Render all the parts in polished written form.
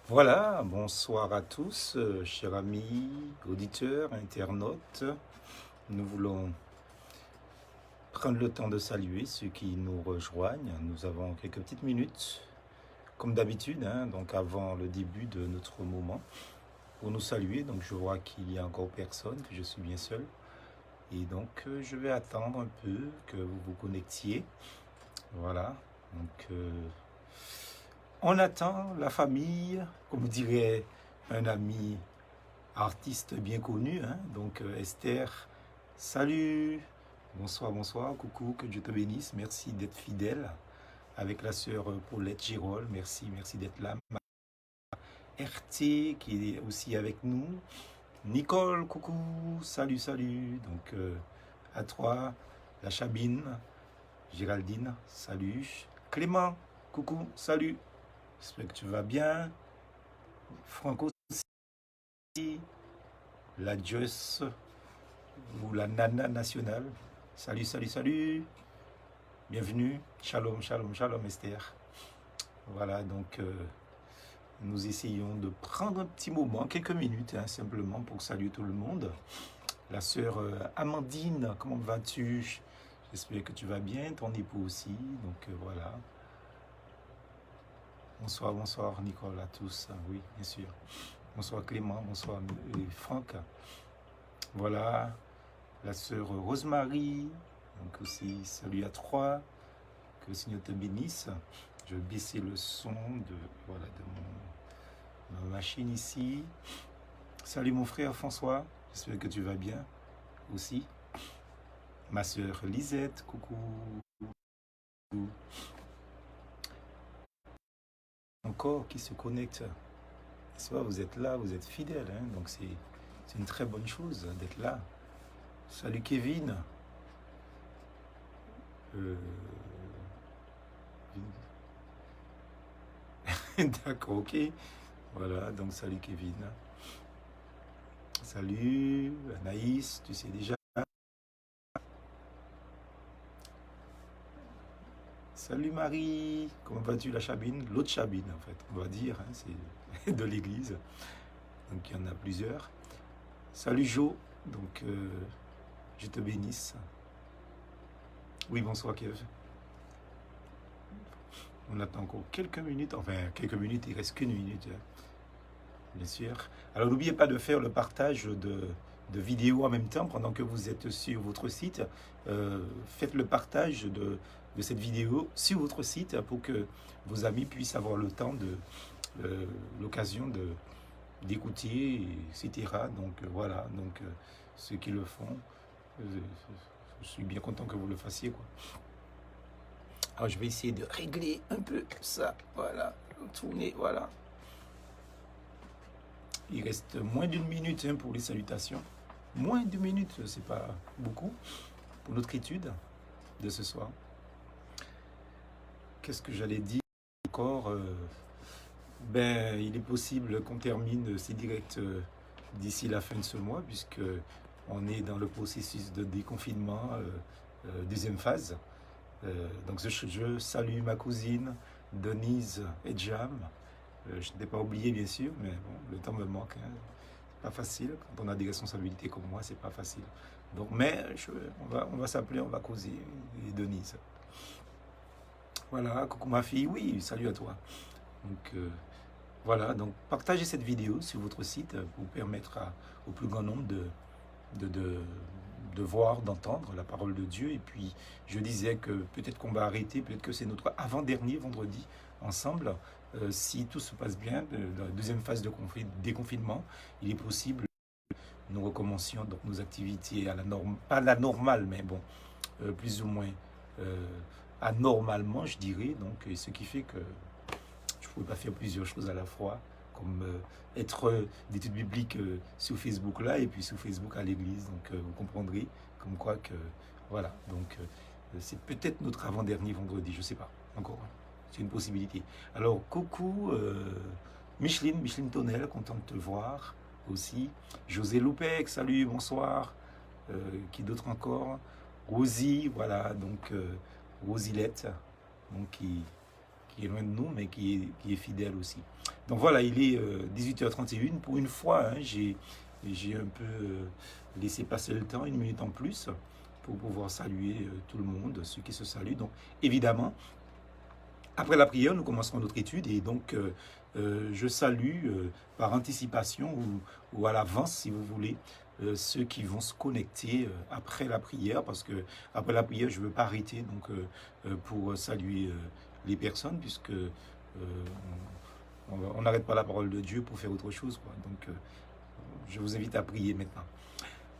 Voilà, bonsoir à tous, chers amis, auditeurs, internautes. Nous voulons prendre le temps de saluer ceux qui nous rejoignent. Nous avons quelques petites minutes, comme d'habitude, donc avant le début de notre moment, pour nous saluer. Donc je vois qu'il y a encore personne, que je suis bien seul. Et donc je vais attendre un peu que vous vous connectiez. Voilà, donc on attend la famille, comme dirait un ami artiste bien connu, donc Esther, salut, bonsoir, bonsoir, coucou, que Dieu te bénisse, merci d'être fidèle avec la sœur Paulette Girol, merci d'être là. RT qui est aussi avec nous, Nicole, coucou, salut, donc à toi, la Chabine, Géraldine, salut, Clément, coucou, salut, j'espère que tu vas bien, Franco, la Joyce, ou la Nana nationale. Salut. Bienvenue. Shalom, Esther. Voilà, donc nous essayons de prendre un petit moment, quelques minutes, simplement pour saluer tout le monde. La sœur Amandine, comment vas-tu? J'espère que tu vas bien, ton époux aussi. Donc voilà. Bonsoir Nicole à tous. Oui, bien sûr. Bonsoir Clément, bonsoir Franck. Voilà, la sœur Rosemary, donc aussi salut à trois, que le Seigneur te bénisse. Je vais baisser le son de ma machine ici. Salut mon frère François, j'espère que tu vas bien aussi. Ma sœur Lisette, coucou. Encore qui se connecte. N'est-ce pas, vous êtes là, vous êtes fidèles, donc c'est une très bonne chose d'être là. Salut Kevin. D'accord, ok. Voilà, donc salut Kevin. Salut Anaïs, tu sais déjà. Salut Marie, comment vas-tu la Chabine? L'autre Chabine en fait, on va dire, c'est de l'église. Donc il y en a plusieurs. Salut Jo, donc je te bénisse. Oui, bonsoir Kev. On attend encore quelques minutes, il reste qu'une minute, bien sûr. Alors n'oubliez pas de faire le partage de vidéos en même temps pendant que vous êtes sur votre site. Faites le partage de cette vidéo sur votre site pour que vos amis puissent avoir le temps l'occasion d'écouter, etc. Donc voilà, donc ceux qui le font, je suis bien content que vous le fassiez, quoi. Alors je vais essayer de régler un peu ça, voilà, tourner, voilà. Il reste moins d'une minute pour les salutations. Moins d'une minute, c'est pas beaucoup pour notre étude de ce soir. Qu'est-ce que j'allais dire encore? Il est possible qu'on termine ces directs d'ici la fin de ce mois, puisque on est dans le processus de déconfinement, deuxième phase. Donc je salue ma cousine Denise et Jam. Je ne t'ai pas oublié bien sûr, mais bon, le temps me manque. C'est pas facile. Quand on a des responsabilités comme moi, c'est pas facile. Donc, on va s'appeler, on va causer. Et Denise. Voilà, coucou ma fille, oui, salut à toi. Donc voilà, donc partagez cette vidéo sur votre site pour permettre au plus grand nombre de voir, d'entendre la parole de Dieu. Et puis, je disais que peut-être qu'on va arrêter, peut-être que c'est notre avant-dernier vendredi ensemble. Si tout se passe bien, la deuxième phase de déconfinement, il est possible que nous recommencions donc nos activités à la norme, pas la normale, mais bon, plus ou moins anormalement, je dirais. Donc, ce qui fait que je ne pouvais pas faire plusieurs choses à la fois, comme être d'études bibliques sur Facebook là et puis sur Facebook à l'église. Donc vous comprendrez comme quoi que voilà. Donc c'est peut-être notre avant-dernier vendredi, je ne sais pas encore. C'est une possibilité. Alors coucou Micheline Tonnel, content de te voir aussi. José Loupec, salut, bonsoir. Qui d'autre encore? Rosie, voilà, donc Rosilette, donc qui qui est loin de nous, mais qui est fidèle aussi. Donc voilà, il est 18h31. Pour une fois, hein, j'ai un peu laissé passer le temps, une minute en plus, pour pouvoir saluer tout le monde, ceux qui se saluent. Donc évidemment, après la prière, nous commencerons notre étude et donc je salue par anticipation ou à l'avance, si vous voulez, ceux qui vont se connecter après la prière, parce que après la prière, je ne veux pas arrêter donc, pour saluer les personnes, puisque on n'arrête pas la parole de Dieu pour faire autre chose, quoi. Donc, je vous invite à prier maintenant.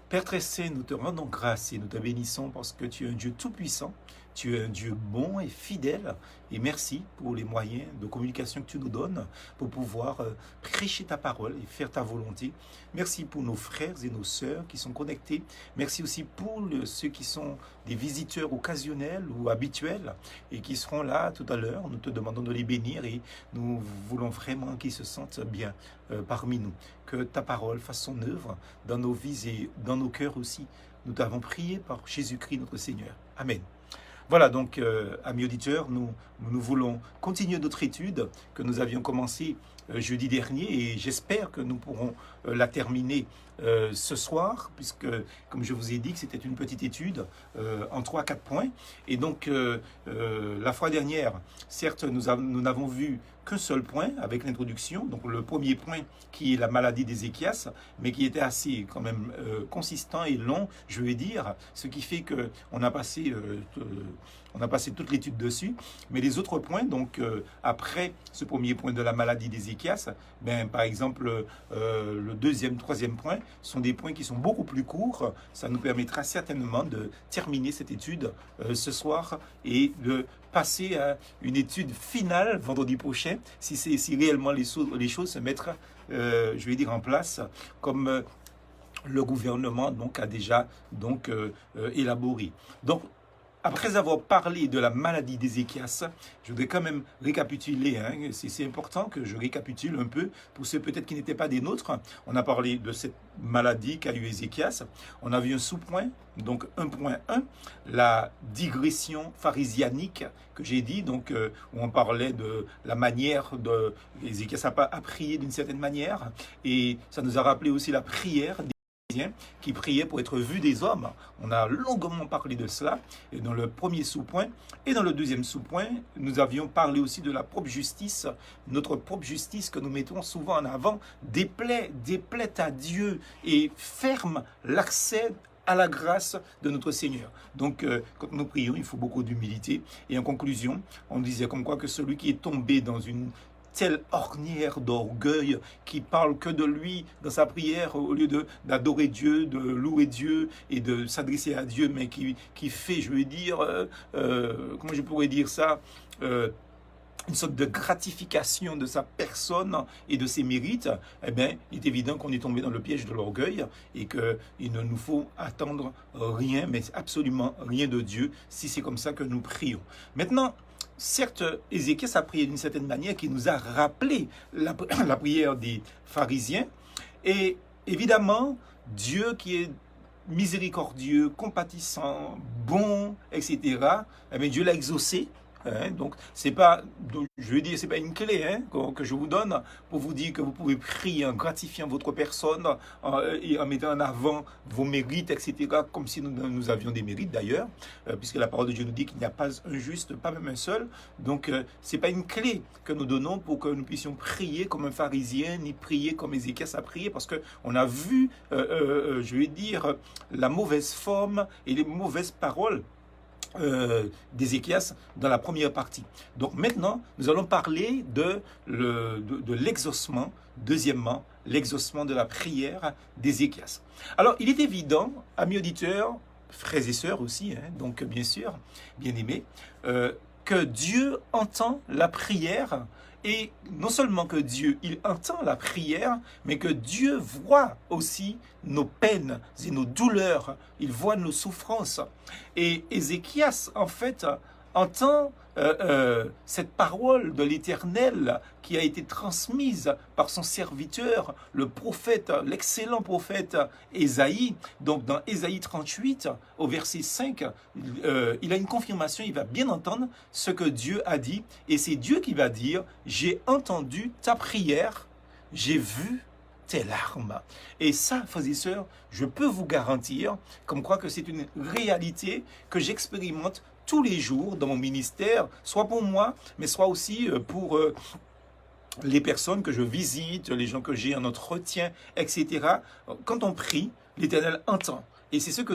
Père très saint, nous te rendons grâce et nous te bénissons parce que tu es un Dieu tout-puissant, tu es un Dieu bon et fidèle, et merci pour les moyens de communication que tu nous donnes pour pouvoir prêcher ta parole et faire ta volonté. Merci pour nos frères et nos sœurs qui sont connectés. Merci aussi pour ceux qui sont des visiteurs occasionnels ou habituels et qui seront là tout à l'heure. Nous te demandons de les bénir et nous voulons vraiment qu'ils se sentent bien parmi nous. Que ta parole fasse son œuvre dans nos vies et dans nos cœurs aussi. Nous t'avons prié par Jésus-Christ notre Seigneur. Amen. Voilà, donc, amis auditeurs, nous voulons continuer notre étude que nous avions commencée jeudi dernier et j'espère que nous pourrons la terminer ce soir, puisque, comme je vous ai dit, que c'était une petite étude en 3-4 points. Et donc, la fois dernière, certes, nous n'avons vu qu'un seul point avec l'introduction, donc le premier point qui est la maladie d'Ézéchias, mais qui était assez quand même consistant et long, je vais dire, ce qui fait qu'on a passé toute l'étude dessus. Mais les autres points, donc après ce premier point de la maladie d'Ézéchias, ben, par exemple le deuxième, troisième point sont des points qui sont beaucoup plus courts. Ça nous permettra certainement de terminer cette étude ce soir et de passer à une étude finale vendredi prochain, si réellement les choses se mettent, je vais dire, en place, comme le gouvernement donc, a déjà donc, élaboré. Donc, après avoir parlé de la maladie d'Ézéchias, je voudrais quand même récapituler, hein, c'est important que je récapitule un peu, pour ceux peut-être qui n'étaient pas des nôtres. On a parlé de cette maladie qu'a eu Ézéchias, on a vu un sous-point, donc 1.1, la digression pharisianique que j'ai dit, donc où on parlait de la manière de... Ézéchias a prié d'une certaine manière, et ça nous a rappelé aussi la prière qui priait pour être vu des hommes. On a longuement parlé de cela et dans le premier sous-point. Et dans le deuxième sous-point, nous avions parlé aussi de la propre justice, notre propre justice que nous mettons souvent en avant, déplaît à Dieu et ferme l'accès à la grâce de notre Seigneur. Donc, quand nous prions, il faut beaucoup d'humilité. Et en conclusion, on disait comme quoi que celui qui est tombé dans une telle ornière d'orgueil qui parle que de lui dans sa prière au lieu d'adorer Dieu, de louer Dieu et de s'adresser à Dieu, mais qui fait, je veux dire, comment je pourrais dire ça, une sorte de gratification de sa personne et de ses mérites, eh bien, il est évident qu'on est tombé dans le piège de l'orgueil et qu'il ne nous faut attendre rien, mais absolument rien de Dieu, si c'est comme ça que nous prions. Maintenant, certes, Ézéchias a prié d'une certaine manière qui nous a rappelé la prière des pharisiens. Et évidemment, Dieu qui est miséricordieux, compatissant, bon, etc., eh bien, Dieu l'a exaucé. Hein, donc, c'est pas, je veux dire, c'est pas une clé hein, que je vous donne pour vous dire que vous pouvez prier en gratifiant votre personne et en mettant en avant vos mérites, etc., comme si nous avions des mérites d'ailleurs, puisque la parole de Dieu nous dit qu'il n'y a pas un juste, pas même un seul. Donc, c'est pas une clé que nous donnons pour que nous puissions prier comme un pharisien, ni prier comme Ézéchias a prié, parce qu'on a vu, je vais dire, la mauvaise forme et les mauvaises paroles d'Ézéchias dans la première partie. Donc maintenant, nous allons parler de l'exaucement, deuxièmement, l'exaucement de la prière d'Ézéchias. Alors, il est évident, amis auditeurs, frères et sœurs aussi, hein, donc bien sûr, bien-aimés, que Dieu entend la prière. Et non seulement que Dieu, il entend la prière, mais que Dieu voit aussi nos peines et nos douleurs. Il voit nos souffrances. Et Ézéchias, en fait, entend cette parole de l'Éternel qui a été transmise par son serviteur, le prophète, l'excellent prophète Ésaïe. Donc dans Ésaïe 38, au verset 5, il a une confirmation, il va bien entendre ce que Dieu a dit. Et c'est Dieu qui va dire, j'ai entendu ta prière, j'ai vu tes larmes. Et ça, frères et sœurs, je peux vous garantir, comme quoi que c'est une réalité que j'expérimente tous les jours dans mon ministère, soit pour moi, mais soit aussi pour les personnes que je visite, les gens que j'ai en entretien, etc. Quand on prie, l'Éternel entend. Et c'est ce que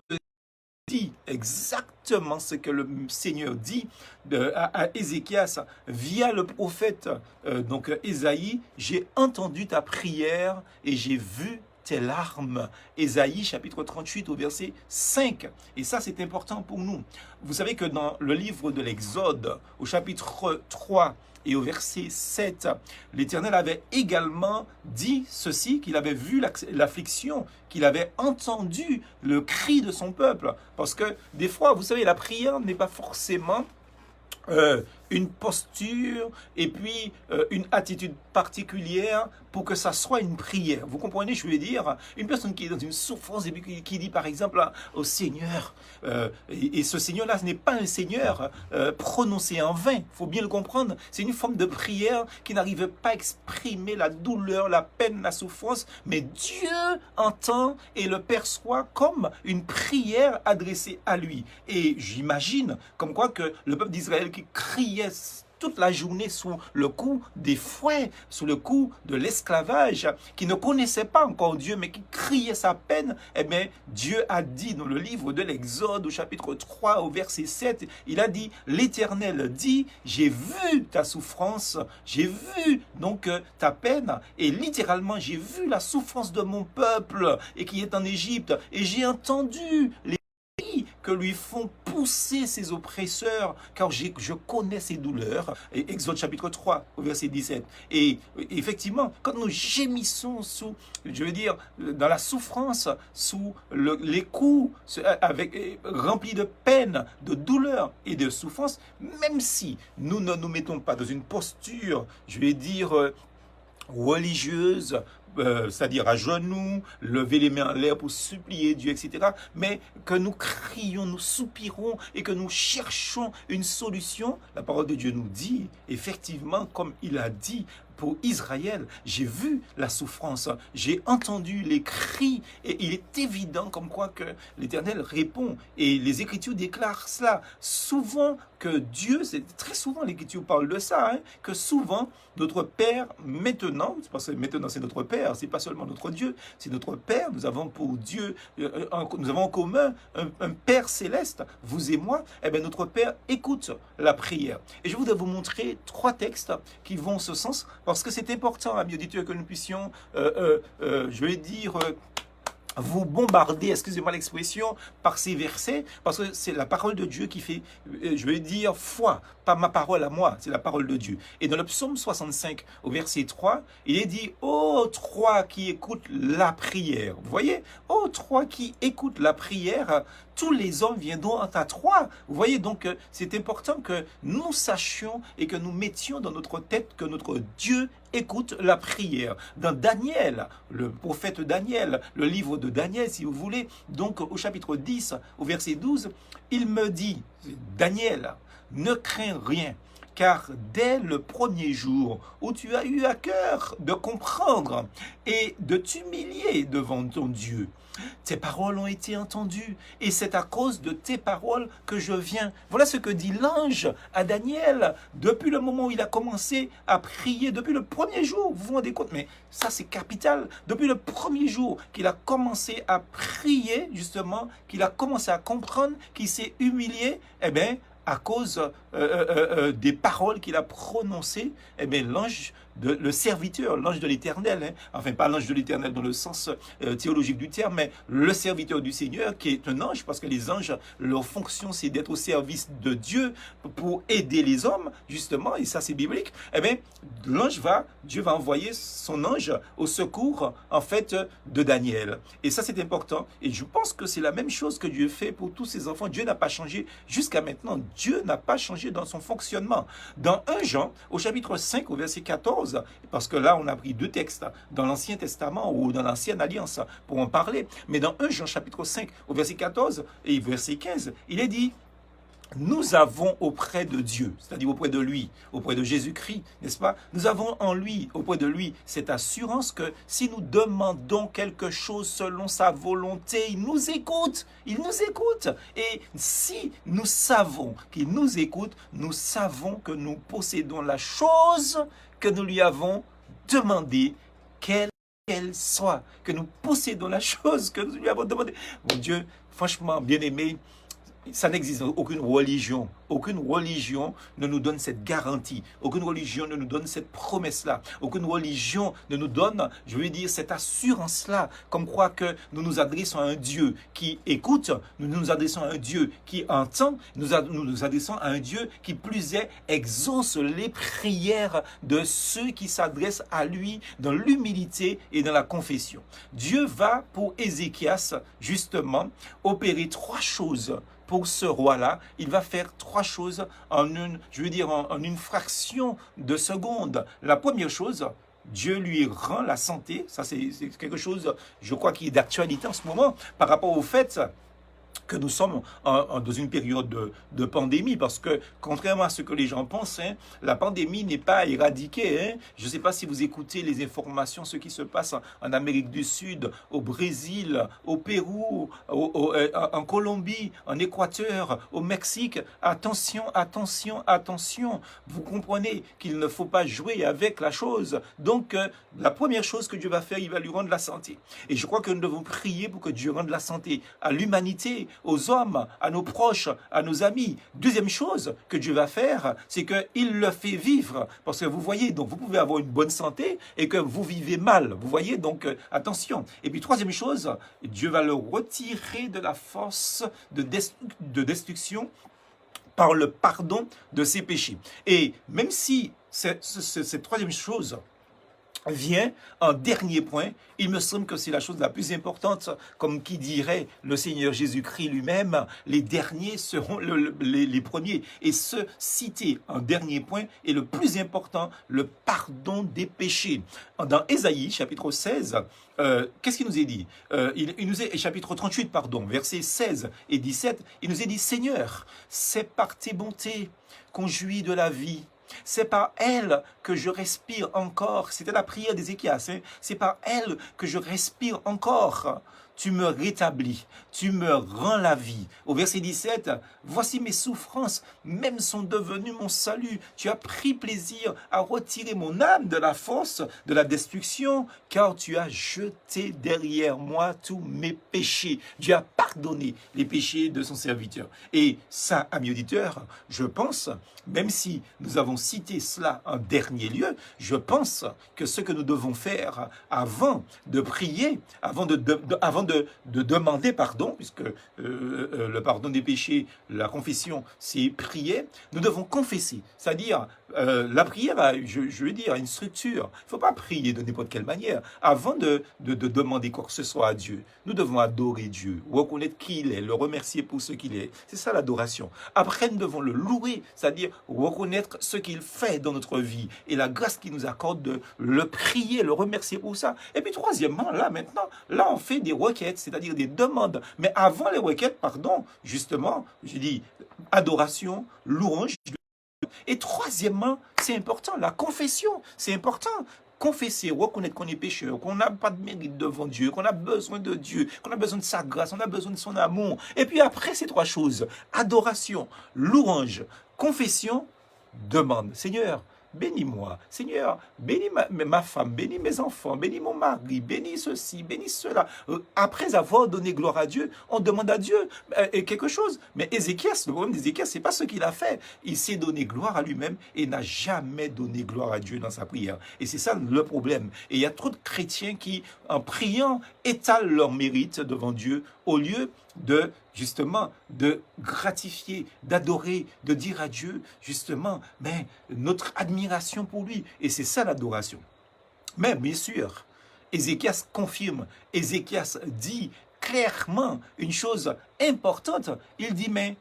dit exactement ce que le Seigneur dit à Ézéchias via le prophète donc Ésaïe. J'ai entendu ta prière et j'ai vu tes larmes. Ésaïe chapitre 38 au verset 5. Et ça c'est important pour nous. Vous savez que dans le livre de l'Exode au chapitre 3 et au verset 7, l'Éternel avait également dit ceci, qu'il avait vu l'affliction, qu'il avait entendu le cri de son peuple. Parce que des fois, vous savez, la prière n'est pas forcément une posture et puis une attitude particulière pour que ça soit une prière. Vous comprenez, je veux dire, une personne qui est dans une souffrance et puis qui dit par exemple au Seigneur, et ce Seigneur-là, ce n'est pas un Seigneur prononcé en vain, il faut bien le comprendre, c'est une forme de prière qui n'arrive pas à exprimer la douleur, la peine, la souffrance, mais Dieu entend et le perçoit comme une prière adressée à lui. Et j'imagine comme quoi que le peuple d'Israël qui criait toute la journée sous le coup des fouets, sous le coup de l'esclavage, qui ne connaissait pas encore Dieu, mais qui criait sa peine, eh bien, Dieu a dit dans le livre de l'Exode, au chapitre 3, au verset 7, il a dit, l'Éternel dit, j'ai vu ta souffrance, j'ai vu donc ta peine, et littéralement, j'ai vu la souffrance de mon peuple, et qui est en Égypte, et j'ai entendu les que lui font pousser ses oppresseurs, car je connais ses douleurs. Et Exode chapitre 3, au verset 17. Et effectivement, quand nous gémissons sous, je veux dire, dans la souffrance, sous les coups, remplis de peine, de douleur et de souffrance, même si nous ne nous mettons pas dans une posture, je vais dire, religieuse, c'est-à-dire à genoux, lever les mains en l'air pour supplier Dieu, etc. Mais que nous crions, nous soupirons et que nous cherchons une solution. La parole de Dieu nous dit, effectivement, comme il a dit pour Israël, j'ai vu la souffrance, j'ai entendu les cris, et il est évident comme quoi que l'Éternel répond. Et les Écritures déclarent cela. Souvent que Dieu, c'est très souvent l'Écriture parle de ça, hein, que souvent notre Père maintenant, parce que maintenant c'est notre Père, c'est pas seulement notre Dieu, c'est notre Père. Nous avons pour Dieu, nous avons en commun un Père céleste, vous et moi. Eh bien notre Père écoute la prière. Et je voudrais vous montrer 3 textes qui vont en ce sens, parce que c'est important, amis auditeurs, que nous puissions, je vais dire, vous bombarder, excusez-moi l'expression, par ces versets, parce que c'est la parole de Dieu qui fait, je vais dire, foi, pas ma parole à moi, c'est la parole de Dieu. Et dans le psaume 65, au verset 3, il est dit, ô toi qui écoutes la prière. Vous voyez, ô toi qui écoutes la prière, tous les hommes viendront à toi. Vous voyez, donc c'est important que nous sachions et que nous mettions dans notre tête que notre Dieu écoute la prière. Dans Daniel, le prophète Daniel, le livre de Daniel, si vous voulez, donc au chapitre 10, au verset 12, il me dit, Daniel, ne crains rien, car dès le premier jour où tu as eu à cœur de comprendre et de t'humilier devant ton Dieu, tes paroles ont été entendues, et c'est à cause de tes paroles que je viens. Voilà ce que dit l'ange à Daniel, depuis le moment où il a commencé à prier, depuis le premier jour, vous vous rendez compte, mais ça c'est capital, depuis le premier jour qu'il a commencé à prier, justement, qu'il a commencé à comprendre, qu'il s'est humilié, eh bien, à cause des paroles qu'il a prononcées, eh bien, l'ange le serviteur, l'ange de l'Éternel, hein. Enfin pas l'ange de l'Éternel dans le sens théologique du terme, mais le serviteur du Seigneur qui est un ange, parce que les anges, leur fonction c'est d'être au service de Dieu pour aider les hommes, justement, et ça c'est biblique. Eh bien, Dieu va envoyer son ange au secours, en fait, de Daniel. Et ça c'est important, et je pense que c'est la même chose que Dieu fait pour tous ses enfants. Dieu n'a pas changé jusqu'à maintenant. Dieu n'a pas changé dans son fonctionnement. Dans 1 Jean, au chapitre 5, au verset 14, parce que là, on a pris deux textes dans l'Ancien Testament ou dans l'Ancienne Alliance pour en parler, mais dans 1 Jean, chapitre 5, au verset 14 et verset 15, il est dit: nous avons auprès de Dieu, c'est-à-dire auprès de lui, auprès de Jésus-Christ, n'est-ce pas? Nous avons en lui, auprès de lui, cette assurance que si nous demandons quelque chose selon sa volonté, il nous écoute. Il nous écoute. Et si nous savons qu'il nous écoute, nous savons que nous possédons la chose que nous lui avons demandée, quelle qu'elle soit, que nous possédons la chose que nous lui avons demandée. Mon Dieu, franchement, bien-aimé, ça n'existe aucune religion. Aucune religion ne nous donne cette garantie. Aucune religion ne nous donne cette promesse-là. Aucune religion ne nous donne, je veux dire, cette assurance-là, comme quoi que nous nous adressons à un Dieu qui écoute, nous nous adressons à un Dieu qui entend, nous nous adressons à un Dieu qui plus est exauce les prières de ceux qui s'adressent à lui dans l'humilité et dans la confession. Dieu va, pour Ézéchias, justement, opérer trois choses. Pour ce roi-là, il va faire trois choses en une fraction de seconde. La première chose, Dieu lui rend la santé. Ça, c'est quelque chose, je crois, qui est d'actualité en ce moment par rapport au fait que nous sommes dans une période de pandémie, parce que contrairement à ce que les gens pensent, hein, la pandémie n'est pas éradiquée. Hein. Je ne sais pas si vous écoutez les informations, ce qui se passe en Amérique du Sud, au Brésil, au Pérou, en Colombie, en Équateur, au Mexique. Attention, attention, attention. Vous comprenez qu'il ne faut pas jouer avec la chose. Donc, la première chose que Dieu va faire, il va lui rendre la santé. Et je crois que nous devons prier pour que Dieu rende la santé à l'humanité, aux hommes, à nos proches, à nos amis. Deuxième chose que Dieu va faire, c'est qu'il le fait vivre. Parce que vous voyez, donc vous pouvez avoir une bonne santé et que vous vivez mal. Vous voyez, donc attention. Et puis troisième chose, Dieu va le retirer de la force de destruction par le pardon de ses péchés. Et même si cette troisième chose vient en dernier point, il me semble que c'est la chose la plus importante, comme qui dirait le Seigneur Jésus-Christ lui-même, les derniers seront les premiers. Et ce cité en dernier point est le plus important, le pardon des péchés. Dans Ésaïe, chapitre 16, qu'est-ce qu'il nous est dit? Il nous est, chapitre 38, pardon, versets 16 et 17, il nous est dit: Seigneur, c'est par tes bontés qu'on jouit de la vie. C'est par elle que je respire encore. C'était la prière d'Ézéchias. Hein? C'est par elle que je respire encore. Tu me rétablis, tu me rends la vie. Au verset 17, voici mes souffrances, même sont devenues mon salut. Tu as pris plaisir à retirer mon âme de la force, de la destruction, car tu as jeté derrière moi tous mes péchés. Dieu a pardonné les péchés de son serviteur. Et ça, amis auditeurs, je pense, même si nous avons cité cela en dernier lieu, je pense que ce que nous devons faire avant de prier, avant de demander pardon, puisque le pardon des péchés, la confession, c'est prier, nous devons confesser. C'est-à-dire, la prière a, je veux dire, une structure. Il ne faut pas prier de n'importe quelle manière. Avant de demander quoi que ce soit à Dieu, nous devons adorer Dieu, reconnaître qui il est, le remercier pour ce qu'il est. C'est ça l'adoration. Après, nous devons le louer, c'est-à-dire reconnaître ce qu'il fait dans notre vie et la grâce qu'il nous accorde de le prier, le remercier pour ça. Et puis troisièmement, là on fait des requêtes, c'est-à-dire des demandes. Mais avant les requêtes, pardon, justement, je dis adoration, louange. Et troisièmement, c'est important, la confession, c'est important. Confesser, reconnaître qu'on est pécheur, qu'on n'a pas de mérite devant Dieu, qu'on a besoin de Dieu, qu'on a besoin de sa grâce, on a besoin de son amour. Et puis après ces trois choses, adoration, louange, confession, demande. Seigneur, bénis-moi. Seigneur, bénis ma femme, bénis mes enfants, bénis mon mari, bénis ceci, bénis cela. Après avoir donné gloire à Dieu, on demande à Dieu quelque chose. Mais Ézéchias, le problème d'Ézéchias, c'est pas ce qu'il a fait. Il s'est donné gloire à lui-même et n'a jamais donné gloire à Dieu dans sa prière. Et c'est ça le problème. Et il y a trop de chrétiens qui, en priant, étalent leur mérite devant Dieu au lieu de, justement, de gratifier, d'adorer, de dire à Dieu, justement, ben, notre admiration pour lui. Et c'est ça l'adoration. Mais bien sûr, Ézéchias confirme, Ézéchias dit clairement une chose importante. Il dit, mais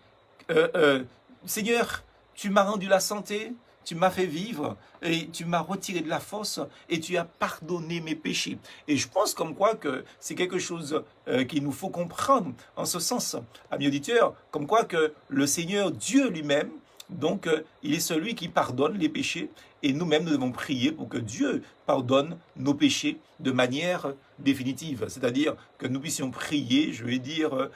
Seigneur, tu m'as rendu la santé, tu m'as fait vivre et tu m'as retiré de la force et tu as pardonné mes péchés. Et je pense comme quoi que c'est quelque chose qu'il nous faut comprendre en ce sens, amis auditeurs, comme quoi que le Seigneur Dieu lui-même, donc il est celui qui pardonne les péchés et nous-mêmes nous devons prier pour que Dieu pardonne nos péchés de manière définitive. C'est-à-dire que nous puissions prier, je vais dire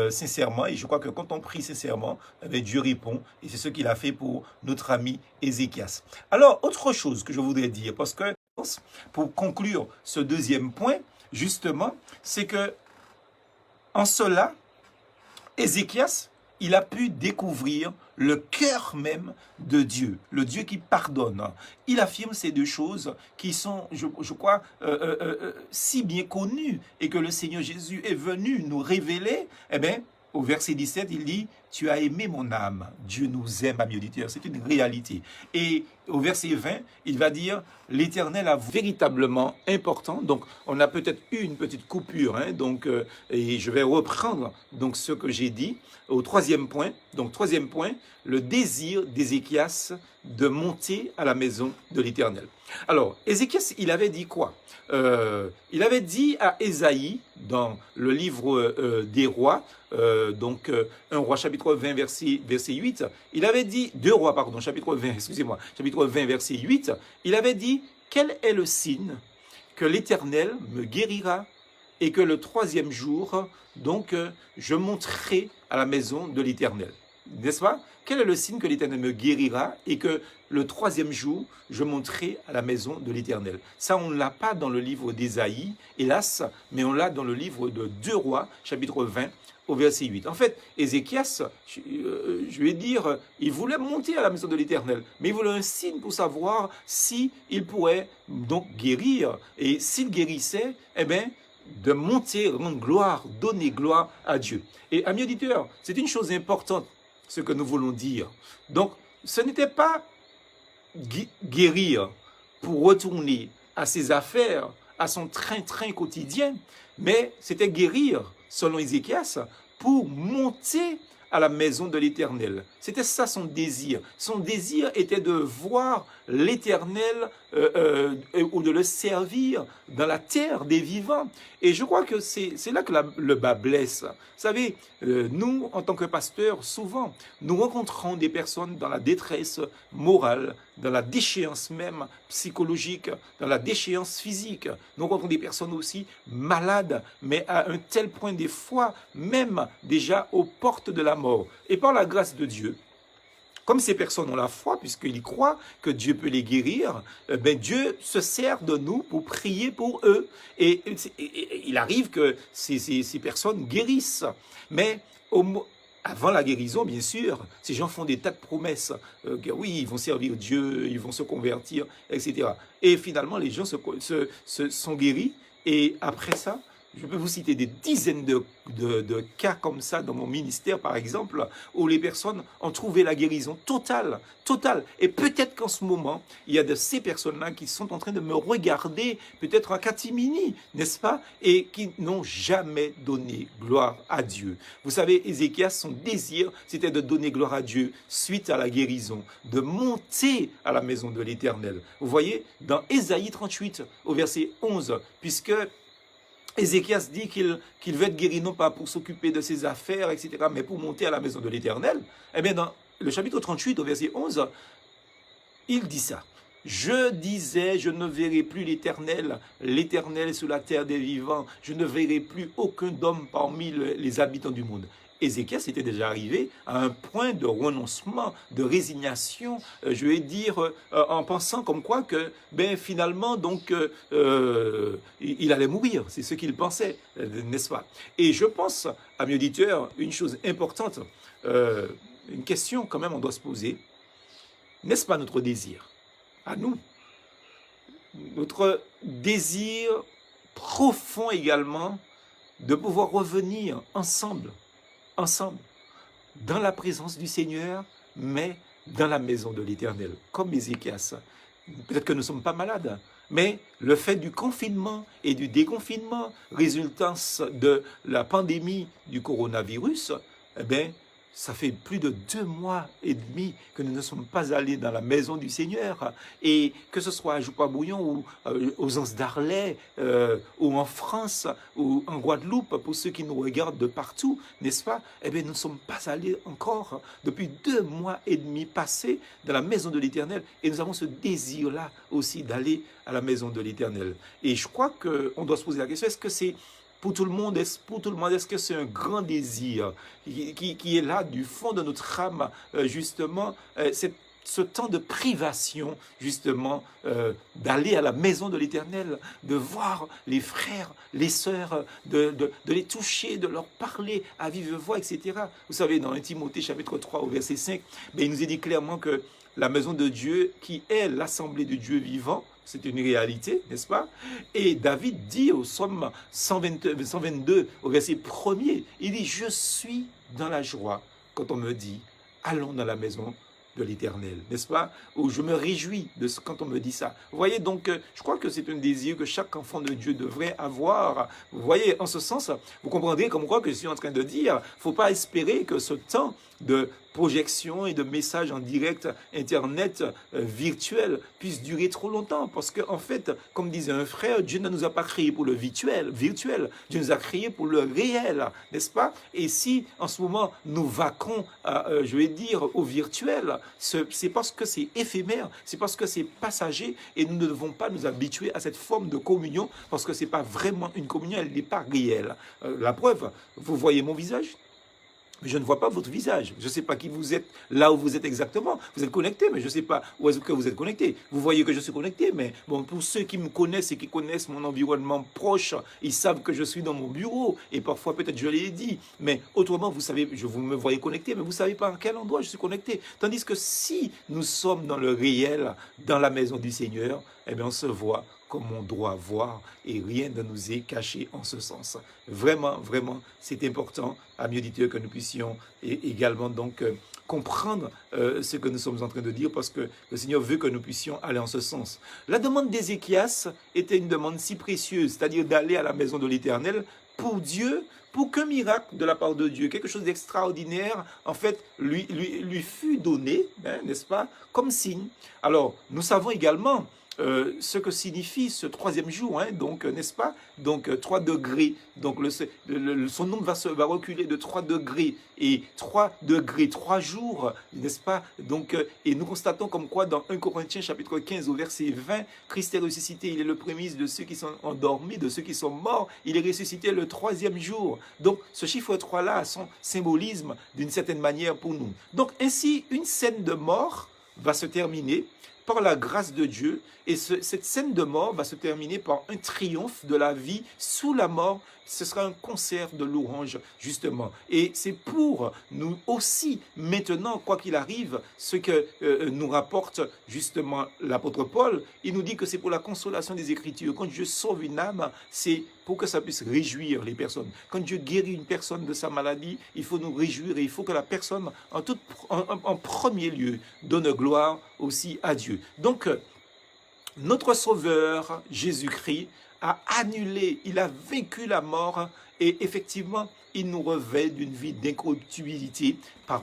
sincèrement, et je crois que quand on prie sincèrement, Dieu répond, et c'est ce qu'il a fait pour notre ami Ézéchias. Alors, autre chose que je voudrais dire, parce que pour conclure ce deuxième point, justement, c'est que en cela, Ézéchias, il a pu découvrir le cœur même de Dieu, le Dieu qui pardonne. Il affirme ces deux choses qui sont, je crois, si bien connues et que le Seigneur Jésus est venu nous révéler. Eh bien, au verset 17, il dit « Tu as aimé mon âme ». Dieu nous aime, amis auditeurs, c'est une réalité. Et au verset 20, il va dire « L'Éternel a véritablement important ». Donc, on a peut-être eu une petite coupure, hein, donc, et je vais reprendre donc, ce que j'ai dit au troisième point. Donc, troisième point, le désir d'Ézéchias de monter à la maison de l'Éternel. Alors, Ézéchias, il avait dit quoi? Il avait dit à Ésaïe, dans le livre des rois, donc 1 roi chapitre 20 verset 8, il avait dit, 2 rois pardon, chapitre 20, excusez-moi, chapitre 20 verset 8, il avait dit, quel est le signe que l'Éternel me guérira et que le troisième jour, donc je monterai à la maison de l'Éternel. N'est-ce pas? Quel est le signe que l'Éternel me guérira et que le troisième jour, je monterai à la maison de l'Éternel? Ça, on ne l'a pas dans le livre d'Ésaïe, hélas, mais on l'a dans le livre de 2 rois, chapitre 20, au verset 8. En fait, Ézéchias, je vais dire, il voulait monter à la maison de l'Éternel, mais il voulait un signe pour savoir si il pourrait donc guérir. Et s'il guérissait, eh bien, de monter, rendre gloire, donner gloire à Dieu. Et amis auditeurs, c'est une chose importante, ce que nous voulons dire. Donc, ce n'était pas guérir pour retourner à ses affaires, à son train-train quotidien, mais c'était guérir, selon Ézéchias, pour monter à la maison de l'Éternel. C'était ça son désir. Son désir était de voir l'Éternel ou de le servir dans la terre des vivants. Et je crois que c'est là que le bas blesse. Vous savez, nous, en tant que pasteurs, souvent, nous rencontrons des personnes dans la détresse morale, dans la déchéance même psychologique, dans la déchéance physique. Nous rencontrons des personnes aussi malades, mais à un tel point des fois, même déjà aux portes de la mort. Et par la grâce de Dieu, comme ces personnes ont la foi, puisqu'ils croient que Dieu peut les guérir, ben Dieu se sert de nous pour prier pour eux. Et il arrive que ces personnes guérissent. Mais avant la guérison, bien sûr, ces gens font des tas de promesses. Que oui, ils vont servir Dieu, ils vont se convertir, etc. Et finalement, les gens sont guéris. Et après ça, je peux vous citer des dizaines de cas comme ça dans mon ministère, par exemple, où les personnes ont trouvé la guérison totale. Et peut-être qu'en ce moment, il y a de ces personnes-là qui sont en train de me regarder, peut-être en catimini, n'est-ce pas? Et qui n'ont jamais donné gloire à Dieu. Vous savez, Ézéchias, son désir, c'était de donner gloire à Dieu suite à la guérison, de monter à la maison de l'Éternel. Vous voyez, dans Ésaïe 38, au verset 11, puisque Ézéchias dit qu'il veut être guéri non pas pour s'occuper de ses affaires, etc., mais pour monter à la maison de l'Éternel. Eh bien, dans le chapitre 38, au verset 11, il dit ça. « Je disais, je ne verrai plus l'Éternel, l'Éternel est sur la terre des vivants, je ne verrai plus aucun homme parmi les habitants du monde. » Ézéchias était déjà arrivé à un point de renoncement, de résignation, je vais dire, en pensant comme quoi que, ben, finalement, donc, il allait mourir. C'est ce qu'il pensait, n'est-ce pas? Et je pense, amis auditeurs, une chose importante, une question quand même on doit se poser. N'est-ce pas notre désir, à nous, notre désir profond également de pouvoir revenir ensemble, dans la présence du Seigneur, mais dans la maison de l'Éternel, comme Ézéchias. Peut-être que nous ne sommes pas malades, mais le fait du confinement et du déconfinement, résultance de la pandémie du coronavirus, eh bien, ça fait plus de 2 mois et demi que nous ne sommes pas allés dans la maison du Seigneur. Et que ce soit à Joupa-Bouillon ou aux Anses d'Arlay, ou en France, ou en Guadeloupe, pour ceux qui nous regardent de partout, n'est-ce pas? Eh bien, nous ne sommes pas allés encore depuis 2 mois et demi passés dans la maison de l'Éternel. Et nous avons ce désir-là aussi d'aller à la maison de l'Éternel. Et je crois qu'on doit se poser la question, est-ce que c'est pour tout le monde, est-ce que c'est un grand désir qui est là du fond de notre âme, justement, ce temps de privation, justement, d'aller à la maison de l'Éternel, de voir les frères, les sœurs, de les toucher, de leur parler à vive voix, etc. Vous savez, dans 1 Timothée chapitre 3 au verset 5, ben, il nous est dit clairement que la maison de Dieu, qui est l'assemblée de Dieu vivant, c'est une réalité, n'est-ce pas? Et David dit au psaume 122, au verset 1er, il dit « Je suis dans la joie quand on me dit « Allons dans la maison de l'Éternel », n'est-ce pas? Ou je me réjouis quand on me dit ça. Vous voyez, donc, je crois que c'est un désir que chaque enfant de Dieu devrait avoir. Vous voyez, en ce sens, vous comprendrez comme quoi que je suis en train de dire, il ne faut pas espérer que ce temps de projection et de messages en direct Internet virtuel puisse durer trop longtemps. Parce qu'en fait, comme disait un frère, Dieu ne nous a pas créés pour le virtuel. Dieu nous a créés pour le réel, n'est-ce pas? Et si en ce moment nous vaquons, je vais dire, au virtuel, c'est parce que c'est éphémère, c'est parce que c'est passager et nous ne devons pas nous habituer à cette forme de communion parce que ce n'est pas vraiment une communion, elle n'est pas réelle. La preuve, vous voyez mon visage? Je ne vois pas votre visage. Je ne sais pas qui vous êtes, là où vous êtes exactement. Vous êtes connecté, mais je ne sais pas où est-ce que vous êtes connecté. Vous voyez que je suis connecté, mais bon, pour ceux qui me connaissent et qui connaissent mon environnement proche, ils savent que je suis dans mon bureau. Et parfois, peut-être, je l'ai dit. Mais autrement, vous savez, vous me voyez connecté, mais vous ne savez pas à quel endroit je suis connecté. Tandis que si nous sommes dans le réel, dans la maison du Seigneur, eh bien, on se voit comme on doit voir et rien ne nous est caché en ce sens. Vraiment, vraiment, c'est important, amis auditeurs, que nous puissions également donc comprendre ce que nous sommes en train de dire parce que le Seigneur veut que nous puissions aller en ce sens. La demande d'Ézéchias était une demande si précieuse, c'est-à-dire d'aller à la maison de l'Éternel pour Dieu, pour qu'un miracle de la part de Dieu, quelque chose d'extraordinaire, en fait, lui fut donné, hein, n'est-ce pas, comme signe. Alors, nous savons également ce que signifie ce 3e jour, hein, donc, n'est-ce pas? Donc, 3 degrés. Donc, son nombre va reculer de 3 degrés. Et 3 degrés, 3 jours, n'est-ce pas? Donc, et nous constatons comme quoi dans 1 Corinthiens chapitre 15 au verset 20, Christ est ressuscité, il est le prémisse de ceux qui sont endormis, de ceux qui sont morts. Il est ressuscité le 3e jour. Donc, ce chiffre 3-là a son symbolisme d'une certaine manière pour nous. Donc, ainsi, une scène de mort va se terminer par la grâce de Dieu, et cette scène de mort va se terminer par un triomphe de la vie sous la mort. Ce sera un concert de louanges, justement. Et c'est pour nous aussi, maintenant, quoi qu'il arrive, ce que nous rapporte justement l'apôtre Paul, il nous dit que c'est pour la consolation des Écritures. Quand Dieu sauve une âme, c'est pour que ça puisse réjouir les personnes. Quand Dieu guérit une personne de sa maladie, il faut nous réjouir et il faut que la personne, en premier lieu, donne gloire aussi à Dieu. Donc, notre Sauveur, Jésus-Christ, a annulé, il a vaincu la mort et effectivement, il nous revêt d'une vie d'incorruptibilité par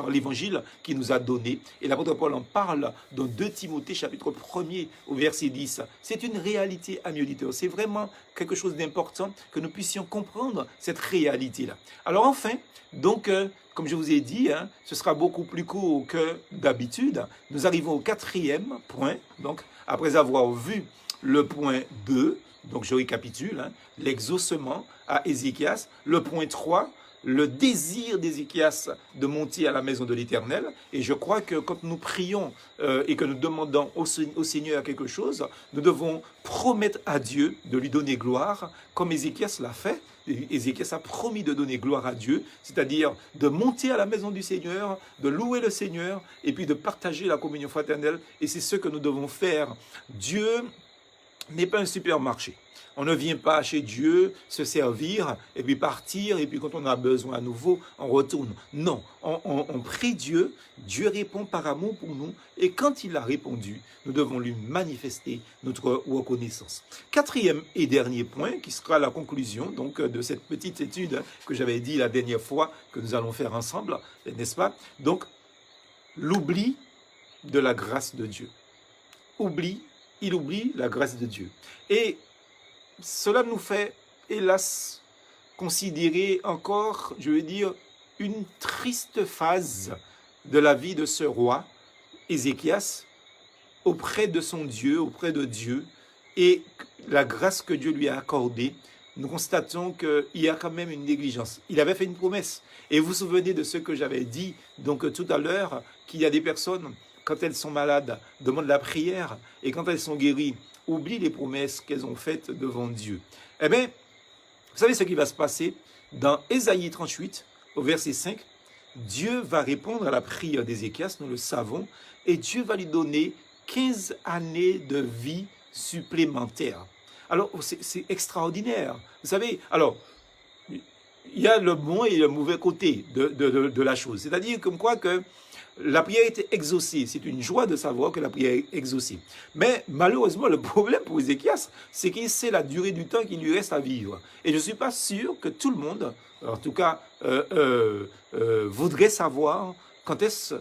l'évangile qu'il nous a donné. Et l'apôtre Paul en parle dans 2 Timothée chapitre 1er au verset 10. C'est une réalité, amis auditeurs. C'est vraiment quelque chose d'important que nous puissions comprendre cette réalité-là. Alors enfin, donc, comme je vous ai dit, hein, ce sera beaucoup plus court que d'habitude. Nous arrivons au 4e point. Donc, après avoir vu le point 2, donc je récapitule, hein, l'exaucement à Ézéchias. Le point 3, le désir d'Ézéchias de monter à la maison de l'Éternel. Et je crois que quand nous prions et que nous demandons au Seigneur quelque chose, nous devons promettre à Dieu de lui donner gloire, comme Ézéchias l'a fait. Ézéchias a promis de donner gloire à Dieu, c'est-à-dire de monter à la maison du Seigneur, de louer le Seigneur, et puis de partager la communion fraternelle. Et c'est ce que nous devons faire. Dieu n'est pas un supermarché. On ne vient pas chez Dieu se servir et puis partir, et puis quand on a besoin à nouveau, on retourne. Non, on prie Dieu, Dieu répond par amour pour nous, et quand il a répondu, nous devons lui manifester notre reconnaissance. Quatrième et dernier point, qui sera la conclusion donc de cette petite étude que j'avais dit la dernière fois que nous allons faire ensemble, n'est-ce pas? Donc, l'oubli de la grâce de Dieu. Il oublie la grâce de Dieu. Et cela nous fait, hélas, considérer encore, je veux dire, une triste phase de la vie de ce roi, Ézéchias, auprès de son Dieu, auprès de Dieu, et la grâce que Dieu lui a accordée. Nous constatons qu'il y a quand même une négligence. Il avait fait une promesse. Et vous vous souvenez de ce que j'avais dit donc tout à l'heure, qu'il y a des personnes, quand elles sont malades, demandent la prière, et quand elles sont guéries, oublient les promesses qu'elles ont faites devant Dieu. Eh bien, vous savez ce qui va se passer? Dans Ésaïe 38, au verset 5, Dieu va répondre à la prière d'Ézéchias, nous le savons, et Dieu va lui donner 15 années de vie supplémentaires. Alors, c'est extraordinaire. Vous savez, alors, il y a le bon et le mauvais côté de la chose. C'est-à-dire comme quoi que la prière était exaucée. C'est une joie de savoir que la prière est exaucée. Mais malheureusement, le problème pour Ézéchias, c'est qu'il sait la durée du temps qu'il lui reste à vivre. Et je ne suis pas sûr que tout le monde, en tout cas, voudrait savoir quand est-ce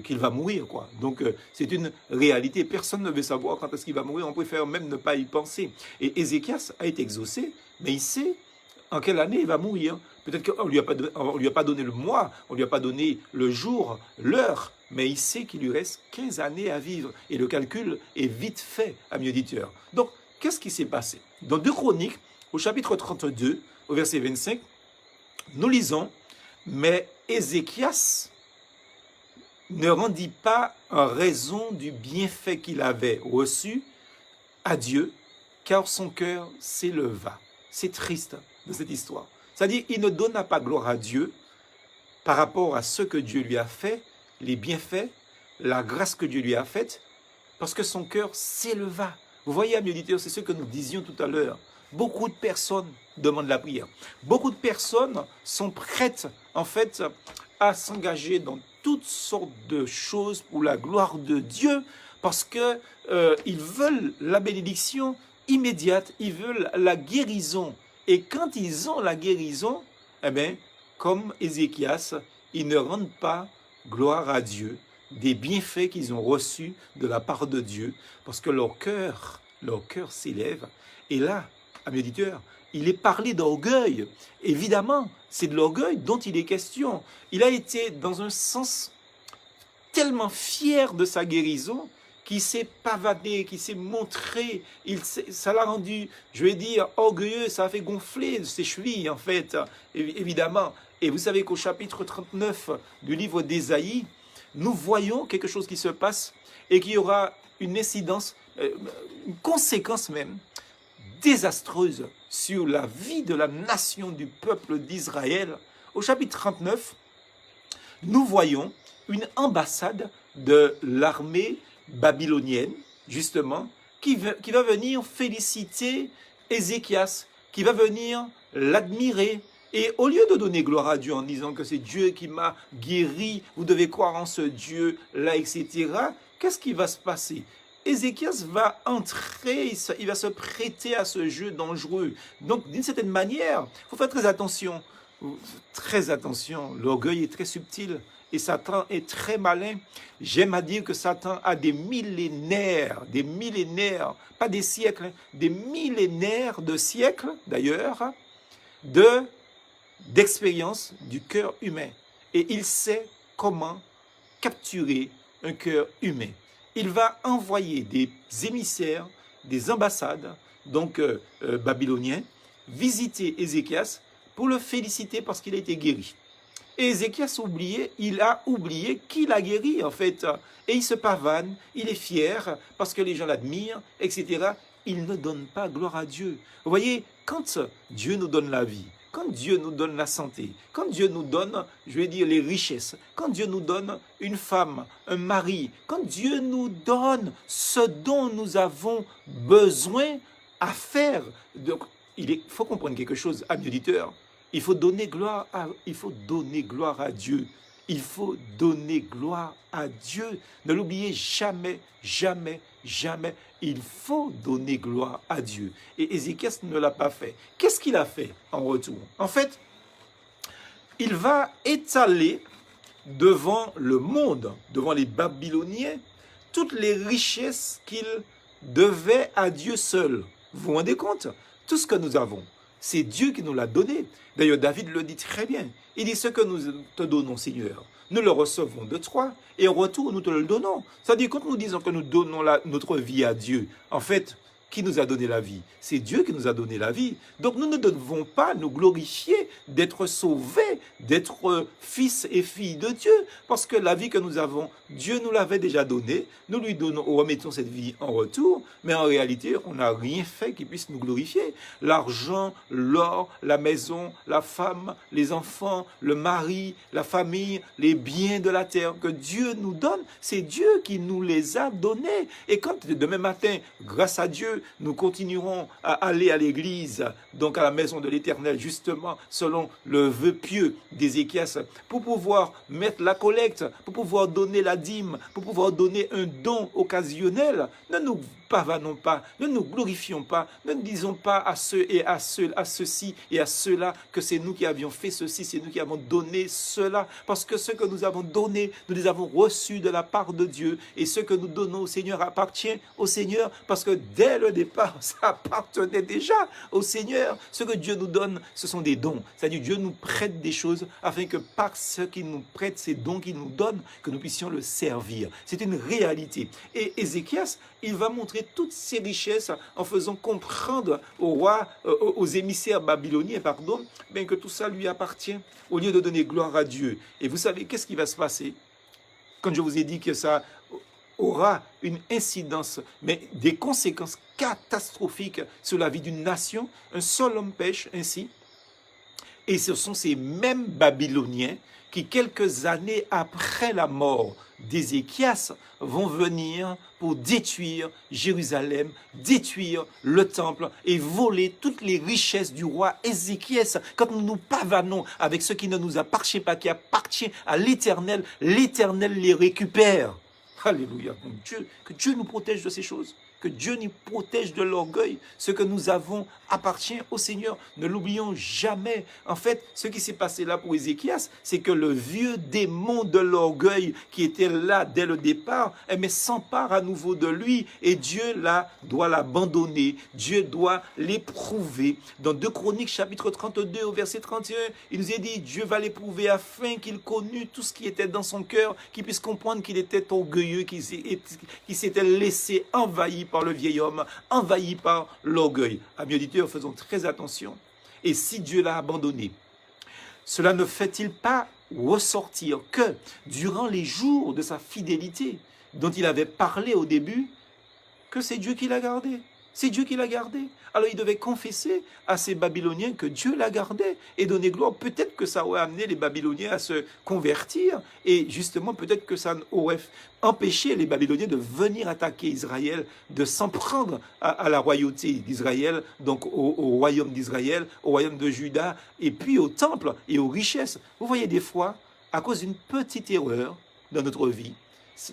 qu'il va mourir, quoi. Donc, c'est une réalité. Personne ne veut savoir quand est-ce qu'il va mourir. On préfère même ne pas y penser. Et Ézéchias a été exaucé, mais il sait en quelle année il va mourir. Peut-être qu'on ne lui a pas donné le mois, on ne lui a pas donné le jour, l'heure, mais il sait qu'il lui reste 15 années à vivre. Et le calcul est vite fait, ami auditeur. Donc, qu'est-ce qui s'est passé? Dans 2 Chroniques, au chapitre 32, au verset 25, nous lisons « Mais Ézéchias ne rendit pas en raison du bienfait qu'il avait reçu à Dieu, car son cœur s'éleva. » C'est triste de cette histoire. C'est-à-dire, il ne donna pas gloire à Dieu par rapport à ce que Dieu lui a fait, les bienfaits, la grâce que Dieu lui a faite, parce que son cœur s'éleva. Vous voyez, amis auditeurs, c'est ce que nous disions tout à l'heure. Beaucoup de personnes demandent la prière. Beaucoup de personnes sont prêtes, en fait, à s'engager dans toutes sortes de choses pour la gloire de Dieu, parce qu'ils veulent la bénédiction immédiate, ils veulent la guérison. Et quand ils ont la guérison, eh bien, comme Ézéchias, ils ne rendent pas gloire à Dieu des bienfaits qu'ils ont reçus de la part de Dieu, parce que leur cœur s'élève. Et là, amis auditeurs, il est parlé d'orgueil. Évidemment, c'est de l'orgueil dont il est question. Il a été, dans un sens, tellement fier de sa guérison, qui s'est pavadé, qui s'est montré, ça l'a rendu, je vais dire, orgueilleux, ça a fait gonfler ses chevilles, en fait, évidemment. Et vous savez qu'au chapitre 39 du livre d'Ésaïe, nous voyons quelque chose qui se passe et qui aura une incidence, une conséquence même, désastreuse sur la vie de la nation du peuple d'Israël. Au chapitre 39, nous voyons une ambassade de l'armée babylonienne, justement, qui va venir féliciter Ézéchias, qui va venir l'admirer. Et au lieu de donner gloire à Dieu en disant que c'est Dieu qui m'a guéri, vous devez croire en ce Dieu-là, etc., qu'est-ce qui va se passer? Ézéchias va entrer, il va se prêter à ce jeu dangereux. Donc, d'une certaine manière, il faut faire très attention. Très attention, l'orgueil est très subtil. Et Satan est très malin. J'aime à dire que Satan a des millénaires, pas des siècles, des millénaires de siècles d'ailleurs, d'expérience du cœur humain. Et il sait comment capturer un cœur humain. Il va envoyer des émissaires, des ambassades, donc babyloniens, visiter Ézéchias pour le féliciter parce qu'il a été guéri. Et Ézéchias il a oublié qui l'a guéri en fait. Et il se pavane, il est fier parce que les gens l'admirent, etc. Il ne donne pas gloire à Dieu. Vous voyez, quand Dieu nous donne la vie, quand Dieu nous donne la santé, quand Dieu nous donne, je vais dire, les richesses, quand Dieu nous donne une femme, un mari, quand Dieu nous donne ce dont nous avons besoin à faire. Donc, il faut comprendre quelque chose, amis auditeurs. Il faut donner gloire à Dieu. Il faut donner gloire à Dieu. Ne l'oubliez jamais, jamais, jamais. Il faut donner gloire à Dieu. Et Ézéchias ne l'a pas fait. Qu'est-ce qu'il a fait en retour? En fait, il va étaler devant le monde, devant les Babyloniens, toutes les richesses qu'il devait à Dieu seul. Vous vous rendez compte? Tout ce que nous avons, c'est Dieu qui nous l'a donné. D'ailleurs, David le dit très bien. Il dit, ce que nous te donnons, Seigneur, nous le recevons de toi, et en retour, nous te le donnons. C'est-à-dire, quand nous disons que nous donnons notre vie à Dieu, en fait, qui nous a donné la vie? C'est Dieu qui nous a donné la vie. Donc nous ne devons pas nous glorifier d'être sauvés, d'être fils et filles de Dieu, parce que la vie que nous avons, Dieu nous l'avait déjà donnée, nous lui donnons, remettons cette vie en retour, mais en réalité, on n'a rien fait qui puisse nous glorifier. L'argent, l'or, la maison, la femme, les enfants, le mari, la famille, les biens de la terre que Dieu nous donne, c'est Dieu qui nous les a donnés. Et quand demain matin, grâce à Dieu, nous continuerons à aller à l'église, donc à la maison de l'Éternel, justement, selon le vœu pieux d'Ézéchias, pour pouvoir mettre la collecte, pour pouvoir donner la dîme, pour pouvoir donner un don occasionnel. Ne nous pavanons pas, ne nous glorifions pas, ne disons pas à ceux et à ceux-ci et à ceux-là que c'est nous qui avions fait ceci, c'est nous qui avons donné cela, parce que ce que nous avons donné, nous les avons reçus de la part de Dieu, et ce que nous donnons au Seigneur appartient au Seigneur, parce que dès le départ, ça appartenait déjà au Seigneur. Ce que Dieu nous donne, ce sont des dons. C'est-à-dire Dieu nous prête des choses afin que par ce qu'il nous prête, ces dons qu'il nous donne, que nous puissions le servir. C'est une réalité. Et Ézéchias, il va montrer toutes ces richesses en faisant comprendre au roi, aux émissaires babyloniens, bien que tout ça lui appartient, au lieu de donner gloire à Dieu. Et vous savez, qu'est-ce qui va se passer? Quand je vous ai dit que ça aura une incidence, mais des conséquences catastrophiques sur la vie d'une nation, un seul homme pêche ainsi, et ce sont ces mêmes Babyloniens qui, quelques années après la mort d'Ézéchias, vont venir pour détruire Jérusalem, détruire le temple et voler toutes les richesses du roi Ézéchias. Quand nous nous pavanons avec ce qui ne nous appartient pas, qui appartient à l'Éternel, l'Éternel les récupère. Alléluia, mon Dieu, que Dieu nous protège de ces choses, que Dieu nous protège de l'orgueil. Ce que nous avons appartient au Seigneur. Ne l'oublions jamais. En fait, ce qui s'est passé là pour Ézéchias, c'est que le vieux démon de l'orgueil qui était là dès le départ, s'empare à nouveau de lui et Dieu doit l'abandonner. Dieu doit l'éprouver. Dans 2 Chroniques chapitre 32 au verset 31, il nous est dit, Dieu va l'éprouver afin qu'il connût tout ce qui était dans son cœur, qu'il puisse comprendre qu'il était orgueilleux, qu'il s'était laissé envahir par le vieil homme, envahi par l'orgueil. Amis auditeurs, faisons très attention. Et si Dieu l'a abandonné, cela ne fait-il pas ressortir que durant les jours de sa fidélité dont il avait parlé au début, que c'est Dieu qui l'a gardé? C'est Dieu qui l'a gardé. Alors il devait confesser à ces Babyloniens que Dieu l'a gardé et donner gloire. Peut-être que ça aurait amené les Babyloniens à se convertir et justement peut-être que ça aurait empêché les Babyloniens de venir attaquer Israël, de s'en prendre à la royauté d'Israël, donc au royaume d'Israël, au royaume de Juda et puis au temple et aux richesses. Vous voyez des fois, à cause d'une petite erreur dans notre vie,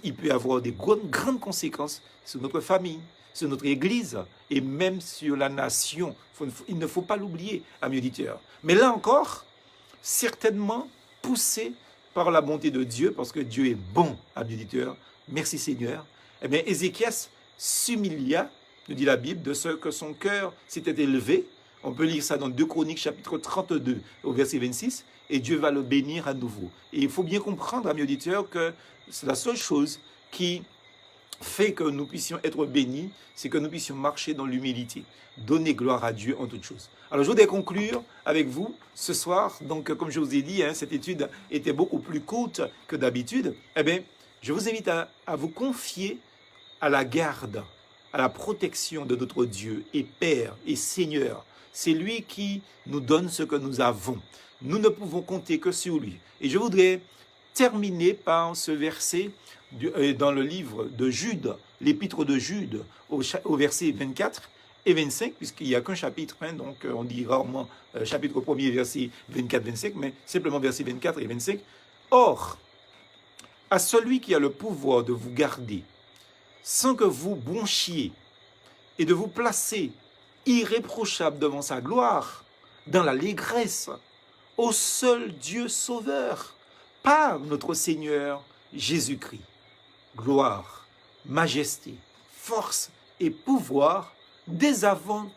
il peut y avoir des grandes conséquences sur notre famille, sur notre Église et même sur la nation. Il ne faut pas l'oublier, amis auditeurs. Mais là encore, certainement poussé par la bonté de Dieu, parce que Dieu est bon, amis auditeurs. Merci Seigneur. Eh bien, Ézéchias s'humilia, nous dit la Bible, de ce que son cœur s'était élevé. On peut lire ça dans 2 Chroniques chapitre 32 au verset 26, et Dieu va le bénir à nouveau. Et il faut bien comprendre, amis auditeurs, que c'est la seule chose qui fait que nous puissions être bénis, c'est que nous puissions marcher dans l'humilité, donner gloire à Dieu en toutes choses. Alors je voudrais conclure avec vous ce soir, donc comme je vous ai dit, cette étude était beaucoup plus courte que d'habitude, eh bien, je vous invite à vous confier à la garde, à la protection de notre Dieu et Père et Seigneur. C'est lui qui nous donne ce que nous avons. Nous ne pouvons compter que sur lui. Et je voudrais terminer par ce verset dans le livre de Jude, l'épître de Jude, au verset 24 et 25, puisqu'il n'y a qu'un chapitre, donc on dit rarement chapitre 1er, verset 24-25, mais simplement verset 24 et 25. Or, à celui qui a le pouvoir de vous garder, sans que vous bronchiez, et de vous placer irréprochable devant sa gloire, dans l'allégresse, au seul Dieu sauveur, par notre Seigneur Jésus-Christ. Gloire, majesté, force et pouvoir, dès avant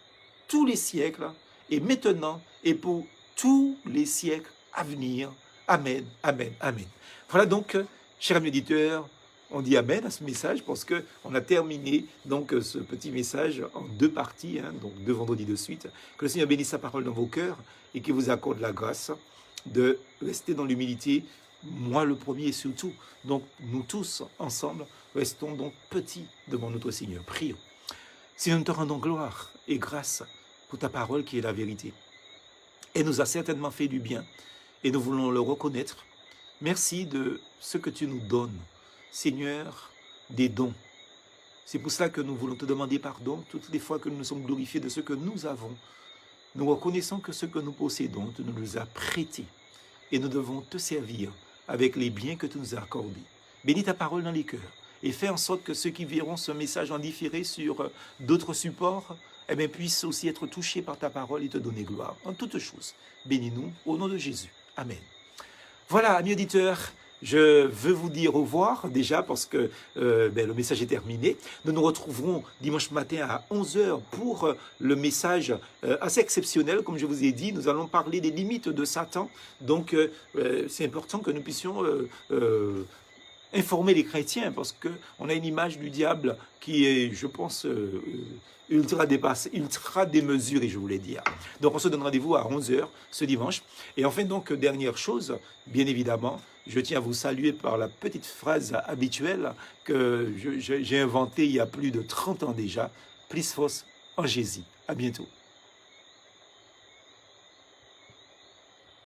tous les siècles, et maintenant, et pour tous les siècles à venir. Amen, amen, amen. Voilà donc, chers amis auditeurs, on dit amen à ce message parce qu'on a terminé donc ce petit message en 2 parties, donc 2 vendredis de suite. Que le Seigneur bénisse sa parole dans vos cœurs et qu'il vous accorde la grâce de rester dans l'humilité, moi le premier surtout. Donc nous tous ensemble restons donc petits devant notre Seigneur. Prions. Seigneur, nous te rendons gloire et grâce pour ta parole qui est la vérité. Elle nous a certainement fait du bien et nous voulons le reconnaître. Merci de ce que tu nous donnes, Seigneur, des dons. C'est pour cela que nous voulons te demander pardon toutes les fois que nous nous sommes glorifiés de ce que nous avons. Nous reconnaissons que ce que nous possédons, tu nous les as prêtés et nous devons te servir avec les biens que tu nous as accordés. Bénis ta parole dans les cœurs et fais en sorte que ceux qui verront ce message en différé sur d'autres supports puissent aussi être touchés par ta parole et te donner gloire. En toutes choses, bénis-nous au nom de Jésus. Amen. Voilà, amis auditeurs, je veux vous dire au revoir déjà parce que le message est terminé. Nous nous retrouverons dimanche matin à 11h pour le message assez exceptionnel. Comme je vous ai dit, nous allons parler des limites de Satan. Donc, c'est important que nous puissions informer les chrétiens parce qu'on a une image du diable qui est, je pense, ultra démesurée, je voulais dire. Donc, on se donne rendez-vous à 11h ce dimanche. Et enfin, donc, dernière chose, bien évidemment, je tiens à vous saluer par la petite phrase habituelle que j'ai inventée il y a plus de 30 ans déjà. Plus force en Jésus. À bientôt.